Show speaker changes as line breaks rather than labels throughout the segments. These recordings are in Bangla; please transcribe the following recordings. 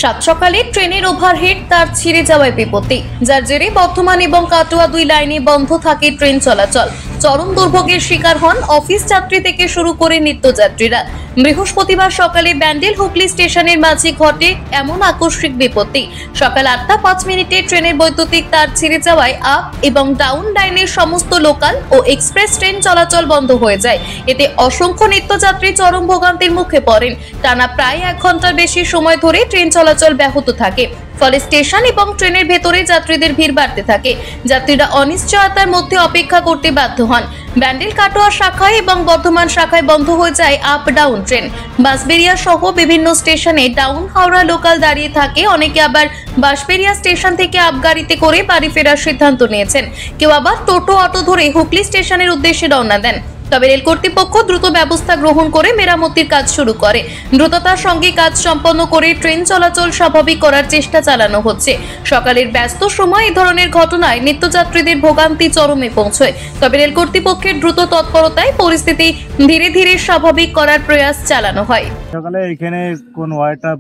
সাত সকালে ট্রেনের ওভারহেড তার ছিঁড়ে যাওয়ায় বিপত্তি, যার জেরে বর্ধমান এবং কাটোয়া দুই লাইনে বন্ধ থাকে ট্রেন চলাচল। চরম দুর্ভোগের শিকার হন অফিস যাত্রী থেকে শুরু করে নিত্যযাত্রীরা। বৃহস্পতিবার সকালে ব্যান্ডেল হুগলি স্টেশনের মাঝে ঘটে এমন আকস্মিক বিপত্তি। সকাল 8টা 5 মিনিটে ট্রেনের বৈদ্যুতিক তার ছিঁড়ে যাওয়ায় আপ এবং ডাউন লাইনের সমস্ত লোকাল ও এক্সপ্রেস ট্রেন চলাচল বন্ধ হয়ে যায়। এতে অসংখ্য নিত্যযাত্রী চরম ভোগান্তির মুখে পড়েন। টানা প্রায় 1 ঘন্টার বেশি সময় ধরে ট্রেন চলাচল ব্যাহত থাকে, ফলে স্টেশন এবং ট্রেনের ভেতরে যাত্রীদের ভিড় বাড়তে থাকে। যাত্রীরা অনিশ্চয়তার মধ্যে অপেক্ষা করতে বাধ্য হন। ব্যান্ডেল কাটোয়া শাখায় এবং বর্ধমান শাখায় বন্ধ হয়ে যায় আপ ডাউন ট্রেন। বাঁশবেড়িয়া সহ বিভিন্ন স্টেশনে ডাউন হাওড়া লোকাল দাঁড়িয়ে থাকে। অনেকে আবার বাঁশবেড়িয়া স্টেশন থেকে আপ গাড়িতে করে বাড়ি ফেরার সিদ্ধান্ত নিয়েছেন। কেউ আবার টোটো অটো ধরে হুগলি স্টেশনের উদ্দেশ্যে রওনা দেন। তবে রেল কর্তৃপক্ষ দ্রুত ব্যবস্থা গ্রহণ করে মেরামতির কাজ শুরু করে। দ্রুততার সঙ্গে কাজ সম্পন্ন করে ট্রেন চলাচল স্বাভাবিক করার চেষ্টা চালানো হচ্ছে। সকালের ব্যস্ত সময় এই ধরনের ঘটনায় নিত্যযাত্রীদের ভোগান্তি চরমে পৌঁছয়। তবে রেল কর্তৃপক্ষের দ্রুত তৎপরতায় পরিস্থিতি ধীরে ধীরে স্বাভাবিক করার প্রয়াস চালানো হয়।
সকালে এখানে কোন ওয়ারটা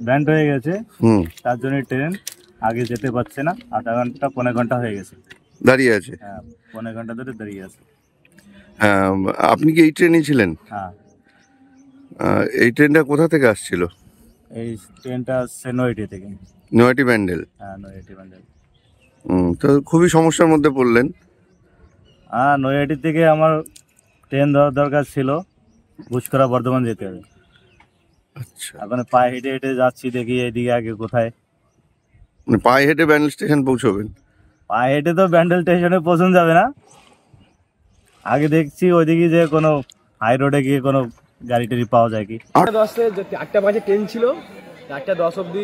ব্যান্ড হয়ে গেছে, তার জন্য ট্রেন আগে যেতে পারছে না। আধা ঘন্টা পৌনে ঘন্টা হয়ে গেছে
দাঁড়িয়ে আছে।
হ্যাঁ, পৌনে ঘন্টা ধরে দাঁড়িয়ে আছে।
আপনি কি এই ট্রেনে ছিলেন?
হ্যাঁ।
এই ট্রেনটা কোথা থেকে আসছিল?
এই ট্রেনটা আসছে নয়টি থেকে।
নয়টি ব্যান্ডেল?
হ্যাঁ, নয়টি ব্যান্ডেল।
তো খুবই সমস্যার মধ্যে পড়লেন।
হ্যাঁ, নয়টি থেকে আমার ট্রেন ধরার দরকার ছিল, ঘুষকরা বর্ধমান যেতে হবে।
আচ্ছা,
এখন পায়ে হেঁটে হেঁটে যাচ্ছি, দেখি এদিকে আগে কোথায়।
মানে পায়ে হেঁটে ব্যান্ডেল স্টেশন পৌঁছবেন?
পায়ে হেঁটে তো ব্যান্ডেল স্টেশনে পৌঁছানো যাবে না। আগে দেখছি ওইদিকে যে কোনো হাই রোডে গিয়ে কোনো গাড়ি টাড়ি পাওয়া যায় কি।
8টা 5 ট্রেন ছিল, 8টা 10 অবধি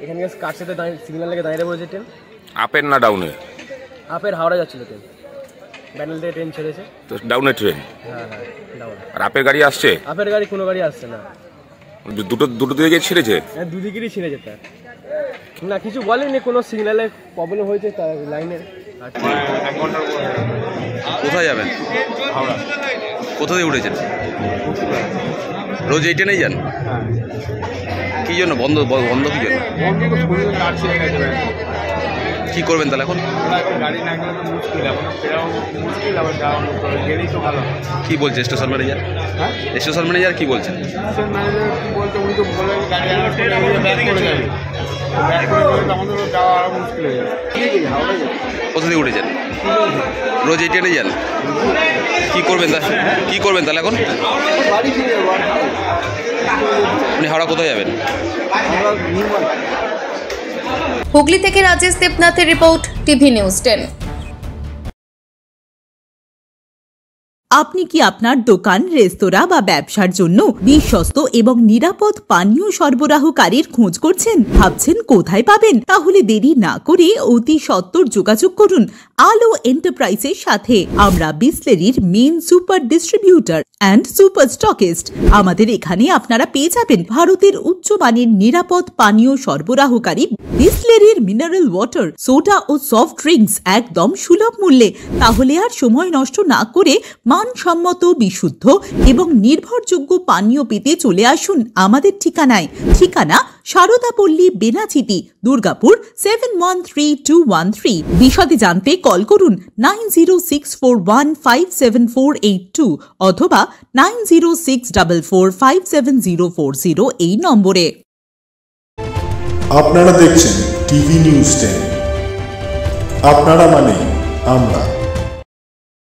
এখানে কাটসাতে সিগন্যাল লেগে দাঁড়িয়ে পড়েছে ট্রেন।
আপের না ডাউনে?
আপের হাওড়া যাচ্ছিল ট্রেন, ব্যান্ডেল থেকে ট্রেন ছেড়েছে।
তো ডাউনের ট্রেন?
হ্যাঁ হ্যাঁ, ডাউন।
আর আপের গাড়ি আসছে?
আপের গাড়ি কোনো গাড়ি আসছে না।
দুটো দিকে ছেড়েছে?
হ্যাঁ, দুদিকেরই ছেড়ে যেতে না, কিছু বলেনি, কোনো সিগন্যালে প্রবলেম হয়েছে তার লাইনে।
কোথায় যাবেন?
হাওড়া।
কোথা দিয়ে উঠেছেন? রোজ এই ট্রেনেই যান? কী জন্য বন্ধ? বন্ধ কী জন্য? কী করবেন তাহলে এখন? কী বলছে স্টেশন ম্যানেজার? স্টেশন ম্যানেজার কী বলছেন? কোথা দিয়ে উঠেছেন? রোজ এই ট্রেনে যান? কী করবেন তাহলে এখন? আপনি হাওড়া কোথায় যাবেন?
হুগলি থেকে রাজেশ দেবনাথের রিপোর্ট, টিভি নিউজ 10।
আপনি কি আপনার দোকান, রেস্তোরাঁ বা ব্যবসার জন্য বিশ্বস্ত এবং নিরাপদ পানীয় সরবরাহকারীর খোঁজ করছেন? ভাবছেন কোথায় পাবেন? তাহলে দেরি না করে অতি সত্বর যোগাযোগ করুন আলো এন্টারপ্রাইজের সাথে। আমরা বিসলেরির main super distributor and super stockist. আমাদের এখানে আপনারা পেয়ে যাবেন ভারতের উচ্চমানের নিরাপদ পানীয় সরবরাহকারী বিসলেরির মিনারেল ওয়াটার, সোডা ও সফট ড্রিঙ্কস একদম সুলভ মূল্যে। তাহলে আর সময় নষ্ট না করে মানসম্মত, বিশুদ্ধ এবং নির্ভরযোগ্য পানীয় পেতে চলে আসুন আমাদের ঠিকানায়। ঠিকানা সারদাপল্লী, বেনাচিতি, দুর্গাপুর 713213। বিশদে জানতে কল করুন 9064157482 অথবা 9064457040 এই নম্বরে।
আপনারা দেখছেন টিভি নিউজ 10। আপনারা মানে আমরা।